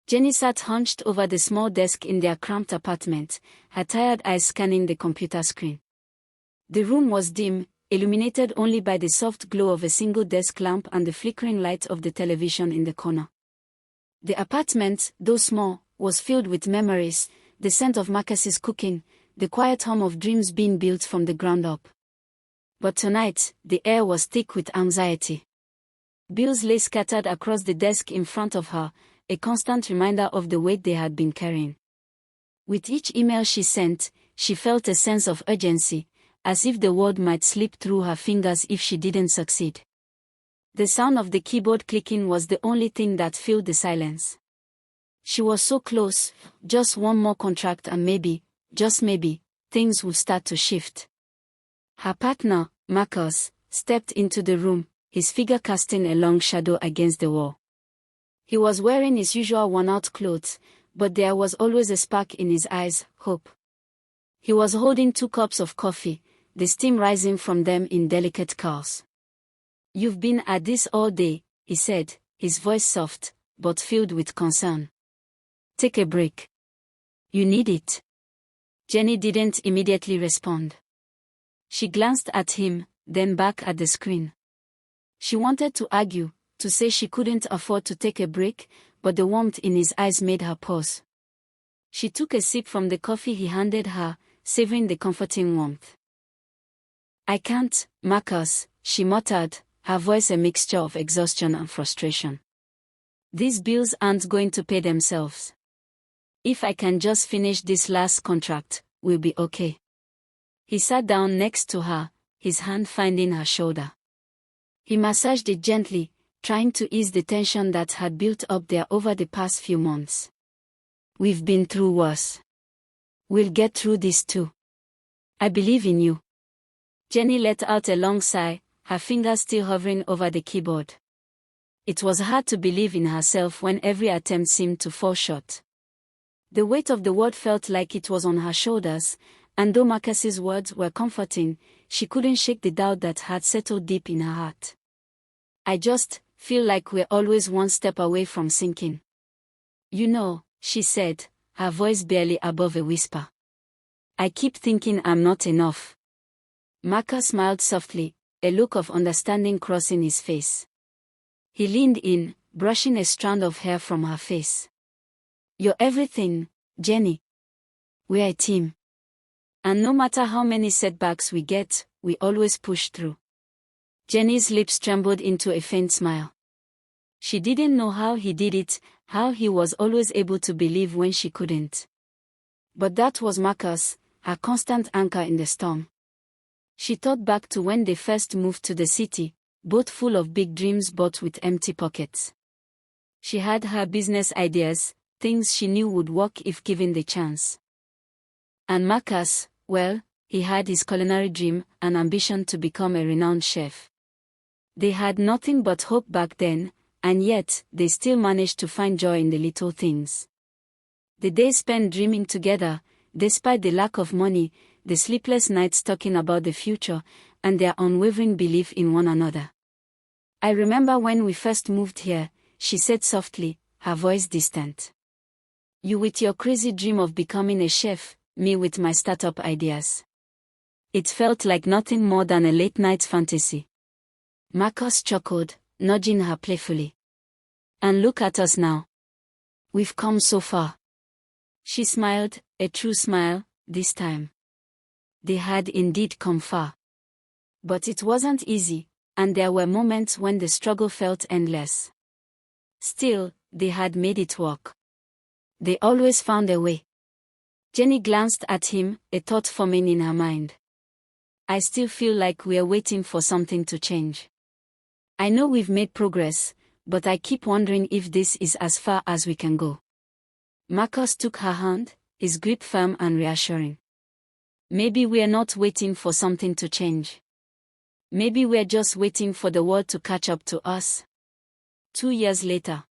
Jenny sat hunched over the small desk in their cramped apartment, her tired eyes scanning the computer screen. The room was dim, illuminated only by the soft glow of a single desk lamp and the flickering light of the television in the corner. The apartment, though small, was filled with memories, the scent of Marcus's cooking, the quiet hum of dreams being built from the ground up. But tonight, the air was thick with anxiety. Bills lay scattered across the desk in front of her, a constant reminder of the weight they had been carrying. With each email she sent, she felt a sense of urgency, as if the world might slip through her fingers if she didn't succeed. The sound of the keyboard clicking was the only thing that filled the silence. She was so close, just one more contract and maybe, just maybe, things would start to shift. Her partner, Marcus, stepped into the room, his figure casting a long shadow against the wall. He was wearing his usual worn-out clothes, but there was always a spark in his eyes, hope. He was holding 2 cups of coffee, the steam rising from them in delicate curls. "You've been at this all day," he said, his voice soft, but filled with concern. "Take a break. You need it." Jenny didn't immediately respond. She glanced at him, then back at the screen. She wanted to argue, to say she couldn't afford to take a break, but the warmth in his eyes made her pause. She took a sip from the coffee he handed her, savoring the comforting warmth. "I can't, Marcus," she muttered, her voice a mixture of exhaustion and frustration. "These bills aren't going to pay themselves. If I can just finish this last contract, we'll be okay." He sat down next to her, his hand finding her shoulder. He massaged it gently, trying to ease the tension that had built up there over the past few months. "We've been through worse. We'll get through this too. I believe in you." Jenny let out a long sigh, her fingers still hovering over the keyboard. It was hard to believe in herself when every attempt seemed to fall short. The weight of the world felt like it was on her shoulders, and though Marcus's words were comforting, she couldn't shake the doubt that had settled deep in her heart. "I just feel like we're always one step away from sinking. You know," she said, her voice barely above a whisper. "I keep thinking I'm not enough." Marcus smiled softly, a look of understanding crossing his face. He leaned in, brushing a strand of hair from her face. "You're everything, Jenny. We're a team. And no matter how many setbacks we get, we always push through." Jenny's lips trembled into a faint smile. She didn't know how he did it, how he was always able to believe when she couldn't. But that was Marcus, her constant anchor in the storm. She thought back to when they first moved to the city, both full of big dreams but with empty pockets. She had her business ideas, things she knew would work if given the chance. And Marcus, well, he had his culinary dream, an ambition to become a renowned chef. They had nothing but hope back then, and yet, they still managed to find joy in the little things. The days spent dreaming together, despite the lack of money, the sleepless nights talking about the future, and their unwavering belief in one another. "I remember when we first moved here," she said softly, her voice distant. "You with your crazy dream of becoming a chef, me with my startup ideas. It felt like nothing more than a late-night fantasy." Marcus chuckled, nudging her playfully. "And look at us now. We've come so far." She smiled, a true smile, this time. They had indeed come far. But it wasn't easy, and there were moments when the struggle felt endless. Still, they had made it work. They always found a way. Jenny glanced at him, a thought forming in her mind. "I still feel like we're waiting for something to change. I know we've made progress, but I keep wondering if this is as far as we can go." Marcus took her hand, his grip firm and reassuring. "Maybe we're not waiting for something to change. Maybe we're just waiting for the world to catch up to us." 2 years later.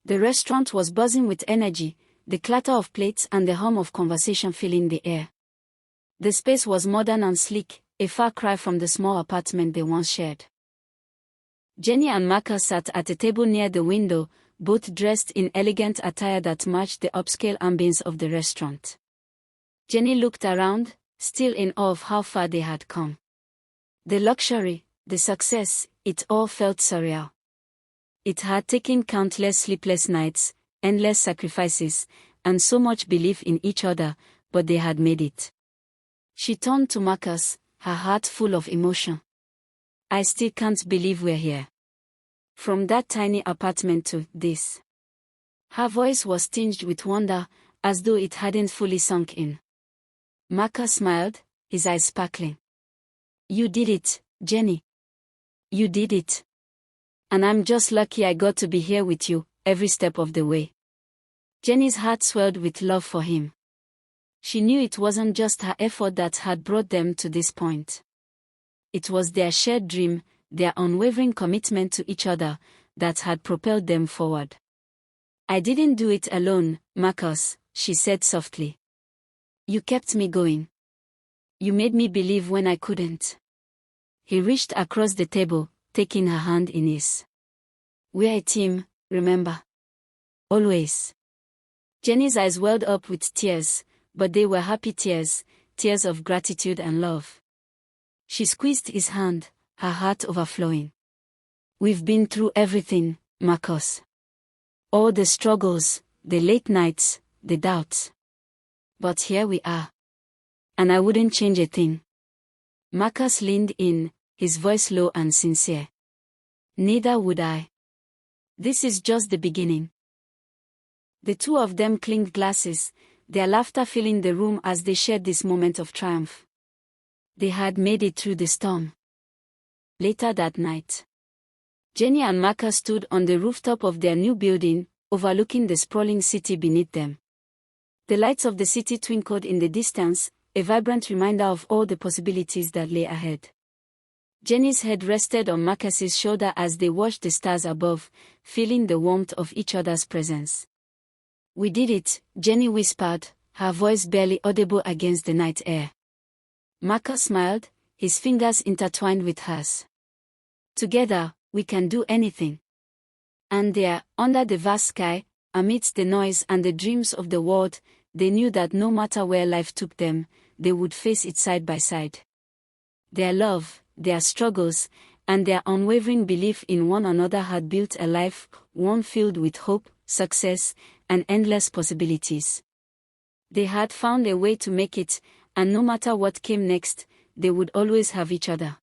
The restaurant was buzzing with energy, the clatter of plates and the hum of conversation filling the air. The space was modern and sleek, a far cry from the small apartment they once shared. Jenny and Marcus sat at a table near the window, both dressed in elegant attire that matched the upscale ambience of the restaurant. Jenny looked around, still in awe of how far they had come. The luxury, the success, it all felt surreal. It had taken countless sleepless nights, endless sacrifices, and so much belief in each other, but they had made it. She turned to Marcus, her heart full of emotion. "I still can't believe we're here. From that tiny apartment to this." Her voice was tinged with wonder, as though it hadn't fully sunk in. Marcus smiled, his eyes sparkling. "You did it, Jenny. You did it. And I'm just lucky I got to be here with you, every step of the way." Jenny's heart swelled with love for him. She knew it wasn't just her effort that had brought them to this point. It was their shared dream, their unwavering commitment to each other, that had propelled them forward. "I didn't do it alone, Marcus," she said softly. "You kept me going. You made me believe when I couldn't." He reached across the table, taking her hand in his. "We're a team, remember? Always." Jenny's eyes welled up with tears, but they were happy tears, tears of gratitude and love. She squeezed his hand, her heart overflowing. "We've been through everything, Marcus. All the struggles, the late nights, the doubts. But here we are. And I wouldn't change a thing." Marcus leaned in, his voice low and sincere. "Neither would I. This is just the beginning." The two of them clinked glasses, their laughter filling the room as they shared this moment of triumph. They had made it through the storm. Later that night, Jenny and Marcus stood on the rooftop of their new building, overlooking the sprawling city beneath them. The lights of the city twinkled in the distance, a vibrant reminder of all the possibilities that lay ahead. Jenny's head rested on Marcus's shoulder as they watched the stars above, feeling the warmth of each other's presence. "We did it," Jenny whispered, her voice barely audible against the night air. Marcus smiled, his fingers intertwined with hers. "Together, we can do anything." And there, under the vast sky, amidst the noise and the dreams of the world, they knew that no matter where life took them, they would face it side by side. Their love, their struggles, and their unwavering belief in one another had built a life, one filled with hope, success, and endless possibilities. They had found a way to make it, and no matter what came next, they would always have each other.